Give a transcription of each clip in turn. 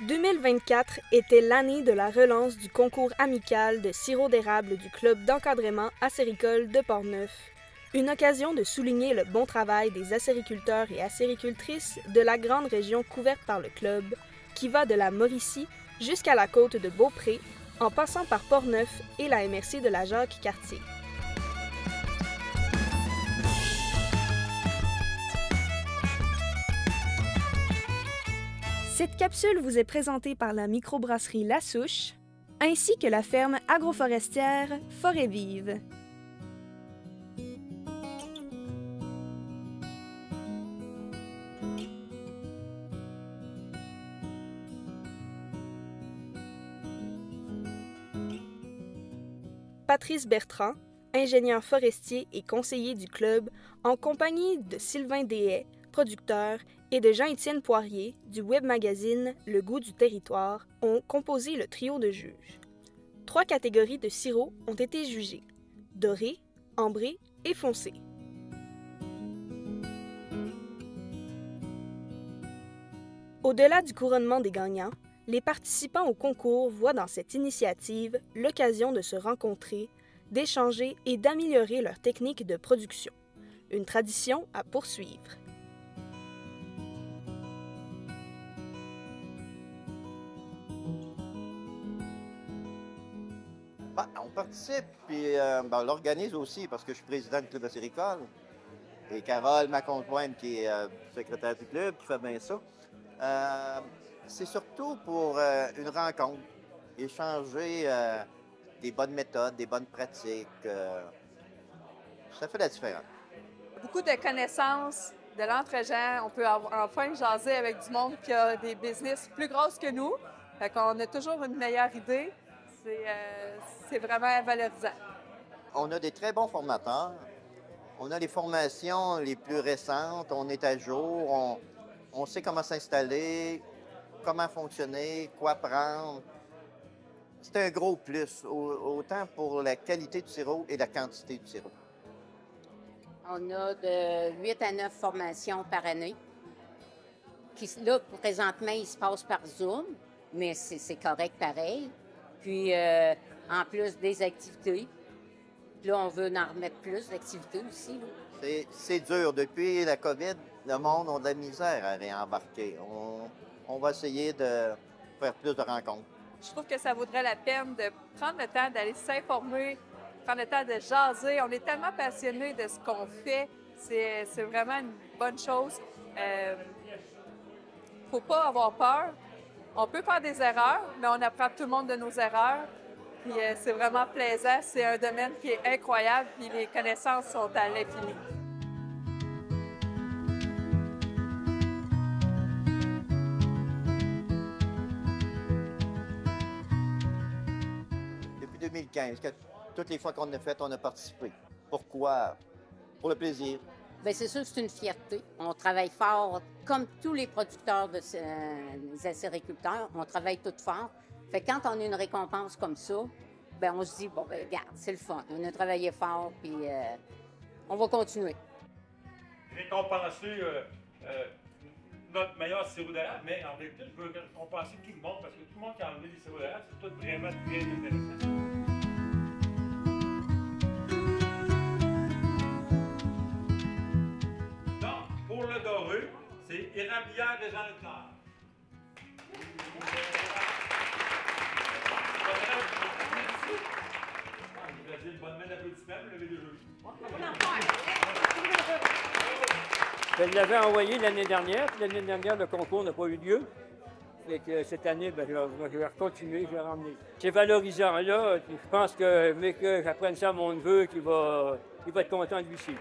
2024 était l'année de la relance du concours amical de sirop d'érable du club d'encadrement acéricole de Portneuf. Une occasion de souligner le bon travail des acériculteurs et acéricultrices de la grande région couverte par le club, qui va de la Mauricie jusqu'à la côte de Beaupré, en passant par Portneuf et la MRC de la Jacques-Cartier. Cette capsule vous est présentée par la microbrasserie La Souche, ainsi que la ferme agroforestière Forêt Vive. Patrice Bertrand, ingénieur forestier et conseiller du club, en compagnie de Sylvain Deshaies, producteur, et de Jean-Étienne Poirier, du web magazine Le Goût du territoire, ont composé le trio de juges. 3 catégories de sirops ont été jugées: doré, ambré et foncé. Au-delà du couronnement des gagnants, les participants au concours voient dans cette initiative l'occasion de se rencontrer, d'échanger et d'améliorer leur technique de production. Une tradition à poursuivre. On participe, puis on l'organise aussi parce que je suis président du club acéricole. Et Carole, ma conjointe, qui est secrétaire du club, qui fait bien ça. C'est surtout pour une rencontre, échanger des bonnes méthodes, des bonnes pratiques. Ça fait la différence. Beaucoup de connaissances, de l'entre-gens. On peut enfin jaser avec du monde qui a des business plus grosses que nous. Fait qu'on a toujours une meilleure idée. C'est vraiment valorisant. On a des très bons formateurs. On a les formations les plus récentes. On est à jour. On sait comment s'installer, comment fonctionner, quoi prendre. C'est un gros plus, autant pour la qualité du sirop et la quantité du sirop. On a de 8 à 9 formations par année. Là, présentement, ils se passent par Zoom, mais c'est correct pareil. Puis, en plus des activités. Puis là, on veut en remettre plus d'activités aussi. C'est dur. Depuis la COVID, le monde a de la misère à réembarquer. On va essayer de faire plus de rencontres. Je trouve que ça vaudrait la peine de prendre le temps d'aller s'informer, prendre le temps de jaser. On est tellement passionnés de ce qu'on fait. C'est vraiment une bonne chose. Faut pas avoir peur. On peut faire des erreurs, mais on apprend tout le monde de nos erreurs. Puis c'est vraiment plaisant. C'est un domaine qui est incroyable, puis les connaissances sont à l'infini. Depuis 2015, toutes les fois qu'on a fait, on a participé. Pourquoi? Pour le plaisir. Bien, c'est sûr que c'est une fierté. On travaille fort, comme tous les producteurs des acériculteurs, on travaille tout fort. Fait que quand on a une récompense comme ça, bien, on se dit, bon, bien, regarde, c'est le fun. On a travaillé fort, puis on va continuer. Récompenser notre meilleur sirop d'érable, mais en réalité, je veux récompenser tout le monde, parce que tout le monde qui a enlevé des sirops d'érable, c'est tout vraiment très intéressant. Pour le doré, c'est érablière des gens de terre. J'ai une bonne main d'applaudissements, vous l'avez déjà vu. Je l'avais envoyé l'année dernière, puis l'année dernière, le concours n'a pas eu lieu. Fait que cette année, bien, je vais continuer, je vais ramener. C'est valorisant, là. Je pense que, mais que j'apprenne ça à mon neveu, il va être content de lui aussi.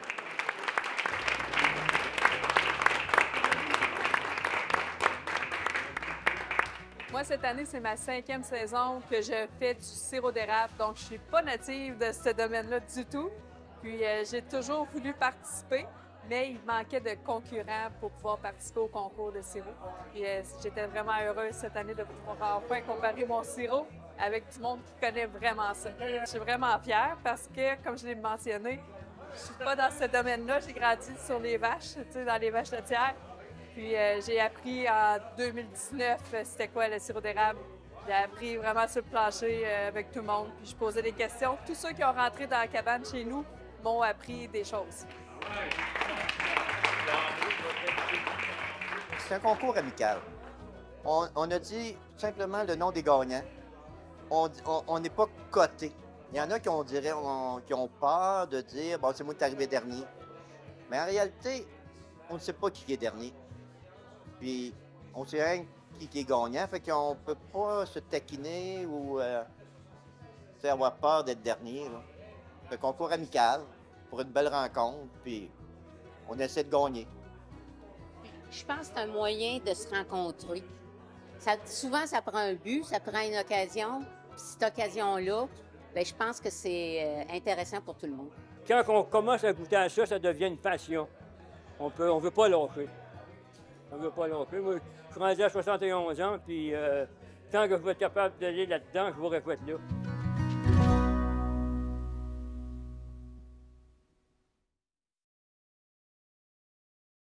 Moi, cette année, c'est ma 5e saison que je fais du sirop d'érable, donc je ne suis pas native de ce domaine-là du tout. Puis j'ai toujours voulu participer, mais il manquait de concurrents pour pouvoir participer au concours de sirop. Puis j'étais vraiment heureuse cette année de pouvoir enfin comparer mon sirop avec du monde qui connaît vraiment ça. Je suis vraiment fière parce que, comme je l'ai mentionné, je ne suis pas dans ce domaine-là. J'ai grandi sur les vaches, tu sais, dans les vaches laitières. Puis j'ai appris en 2019 c'était quoi le sirop d'érable. J'ai appris vraiment sur le plancher avec tout le monde. Puis je posais des questions. Tous ceux qui ont rentré dans la cabane chez nous m'ont appris des choses. C'est un concours amical. On a dit simplement le nom des gagnants. On n'est pas coté. Il y en a qui ont peur de dire bon, c'est moi qui est arrivé dernier. Mais en réalité, on ne sait pas qui est dernier. Puis on sait rien qui est gagnant. Fait qu'on ne peut pas se taquiner ou avoir peur d'être dernier. Là. C'est un concours amical pour une belle rencontre. Puis on essaie de gagner. Je pense que c'est un moyen de se rencontrer. Souvent, ça prend un but, ça prend une occasion. Puis cette occasion-là, bien, je pense que c'est intéressant pour tout le monde. Quand on commence à goûter à ça, ça devient une passion. On veut pas lâcher. On veut pas lâcher. Moi, je suis rendu à 71 ans, puis tant que je vais être capable d'aller là-dedans, je vais être là.